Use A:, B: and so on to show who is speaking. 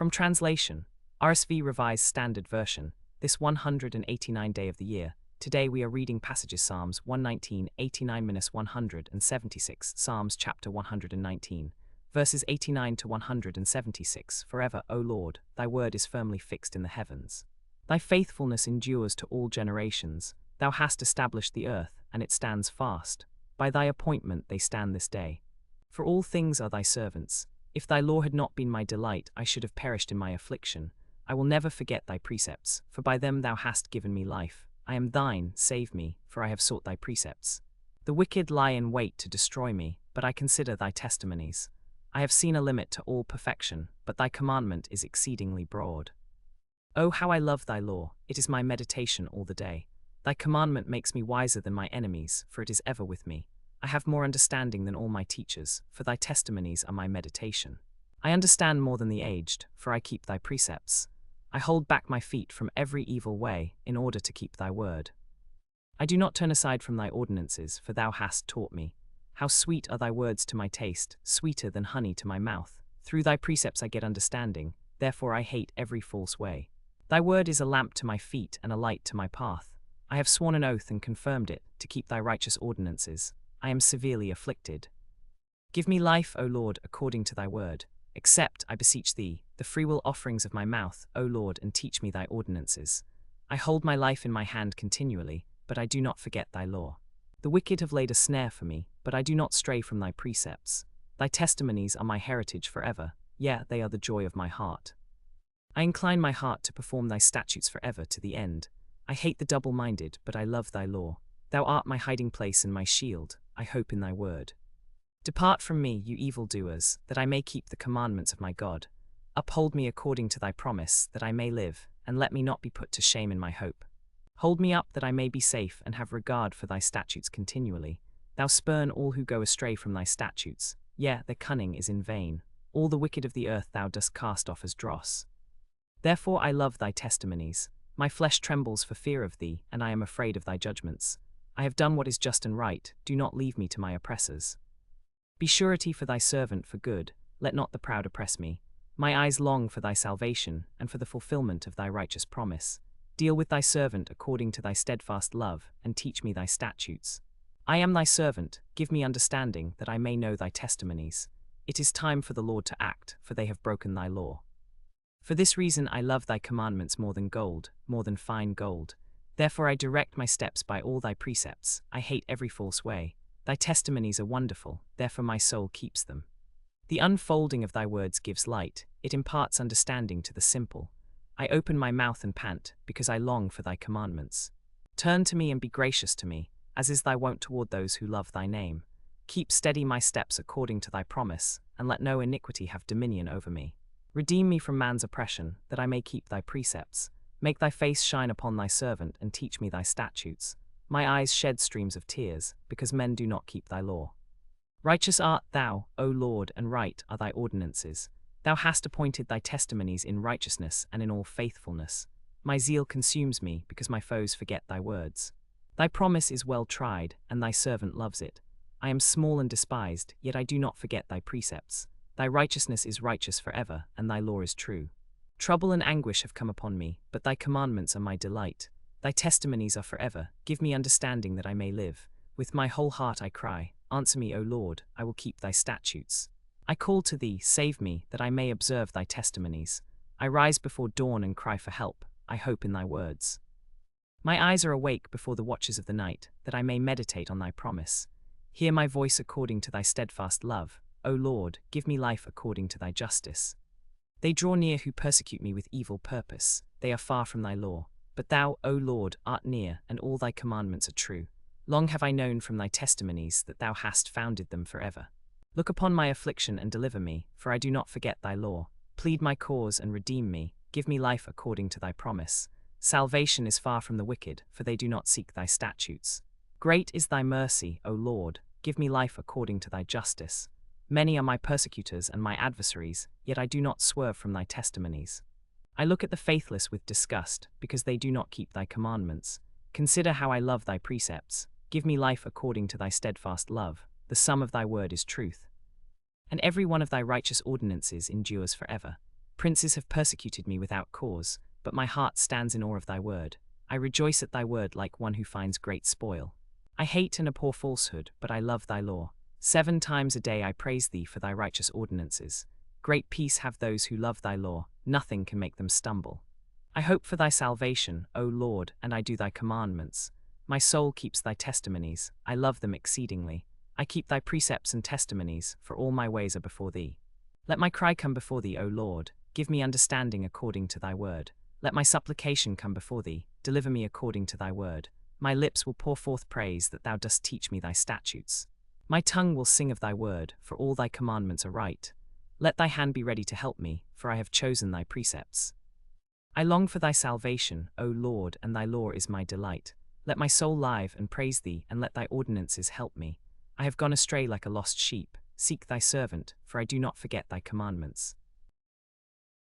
A: From translation, RSV Revised Standard Version, this 189th day of the year. Today we are reading passages Psalms 119, 89-176, Psalms chapter 119, verses 89 to 176. Forever, O Lord, thy word is firmly fixed in the heavens. Thy faithfulness endures to all generations. Thou hast established the earth, and it stands fast. By thy appointment they stand this day. For all things are thy servants. If thy law had not been my delight, I should have perished in my affliction. I will never forget thy precepts, for by them thou hast given me life. I am thine, save me, for I have sought thy precepts. The wicked lie in wait to destroy me, but I consider thy testimonies. I have seen a limit to all perfection, but thy commandment is exceedingly broad. Oh, how I love thy law, it is my meditation all the day. Thy commandment makes me wiser than my enemies, for it is ever with me. I have more understanding than all my teachers, for thy testimonies are my meditation. I understand more than the aged, for I keep thy precepts. I hold back my feet from every evil way, in order to keep thy word. I do not turn aside from thy ordinances, for thou hast taught me. How sweet are thy words to my taste, sweeter than honey to my mouth. Through thy precepts I get understanding, therefore I hate every false way. Thy word is a lamp to my feet and a light to my path. I have sworn an oath and confirmed it, to keep thy righteous ordinances. I am severely afflicted. Give me life, O Lord, according to thy word. Accept, I beseech thee, the freewill offerings of my mouth, O Lord, and teach me thy ordinances. I hold my life in my hand continually, but I do not forget thy law. The wicked have laid a snare for me, but I do not stray from thy precepts. Thy testimonies are my heritage forever, yea, they are the joy of my heart. I incline my heart to perform thy statutes forever to the end. I hate the double-minded, but I love thy law. Thou art my hiding place and my shield, I hope in thy word. Depart from me, you evildoers, that I may keep the commandments of my God. Uphold me according to thy promise, that I may live, and let me not be put to shame in my hope. Hold me up that I may be safe and have regard for thy statutes continually. Thou spurn all who go astray from thy statutes. Yea, their cunning is in vain. All the wicked of the earth thou dost cast off as dross. Therefore I love thy testimonies. My flesh trembles for fear of thee, and I am afraid of thy judgments. I have done what is just and right, do not leave me to my oppressors. Be surety for thy servant for good, let not the proud oppress me. My eyes long for thy salvation, and for the fulfillment of thy righteous promise. Deal with thy servant according to thy steadfast love, and teach me thy statutes. I am thy servant, give me understanding, that I may know thy testimonies. It is time for the Lord to act, for they have broken thy law. For this reason I love thy commandments more than gold, more than fine gold. Therefore I direct my steps by all thy precepts, I hate every false way. Thy testimonies are wonderful, therefore my soul keeps them. The unfolding of thy words gives light, it imparts understanding to the simple. I open my mouth and pant, because I long for thy commandments. Turn to me and be gracious to me, as is thy wont toward those who love thy name. Keep steady my steps according to thy promise, and let no iniquity have dominion over me. Redeem me from man's oppression, that I may keep thy precepts. Make thy face shine upon thy servant, and teach me thy statutes. My eyes shed streams of tears, because men do not keep thy law. Righteous art thou, O Lord, and right are thy ordinances. Thou hast appointed thy testimonies in righteousness and in all faithfulness. My zeal consumes me, because my foes forget thy words. Thy promise is well tried, and thy servant loves it. I am small and despised, yet I do not forget thy precepts. Thy righteousness is righteous forever, and thy law is true. Trouble and anguish have come upon me, but thy commandments are my delight. Thy testimonies are forever, give me understanding that I may live. With my whole heart I cry, answer me, O Lord, I will keep thy statutes. I call to thee, save me, that I may observe thy testimonies. I rise before dawn and cry for help, I hope in thy words. My eyes are awake before the watches of the night, that I may meditate on thy promise. Hear my voice according to thy steadfast love. O Lord, give me life according to thy justice. They draw near who persecute me with evil purpose, they are far from thy law. But thou, O Lord, art near, and all thy commandments are true. Long have I known from thy testimonies that thou hast founded them forever. Look upon my affliction and deliver me, for I do not forget thy law. Plead my cause and redeem me, give me life according to thy promise. Salvation is far from the wicked, for they do not seek thy statutes. Great is thy mercy, O Lord, give me life according to thy justice. Many are my persecutors and my adversaries, yet I do not swerve from thy testimonies. I look at the faithless with disgust, because they do not keep thy commandments. Consider how I love thy precepts. Give me life according to thy steadfast love. The sum of thy word is truth. And every one of thy righteous ordinances endures forever. Princes have persecuted me without cause, but my heart stands in awe of thy word. I rejoice at thy word like one who finds great spoil. I hate and abhor falsehood, but I love thy law. 7 times a day I praise thee for thy righteous ordinances. Great peace have those who love thy law, nothing can make them stumble. I hope for thy salvation, O Lord, and I do thy commandments. My soul keeps thy testimonies, I love them exceedingly. I keep thy precepts and testimonies, for all my ways are before thee. Let my cry come before thee, O Lord, give me understanding according to thy word. Let my supplication come before thee, deliver me according to thy word. My lips will pour forth praise that thou dost teach me thy statutes. My tongue will sing of thy word, for all thy commandments are right. Let thy hand be ready to help me, for I have chosen thy precepts. I long for thy salvation, O Lord, and thy law is my delight. Let my soul live and praise thee, and let thy ordinances help me. I have gone astray like a lost sheep. Seek thy servant, for I do not forget thy commandments.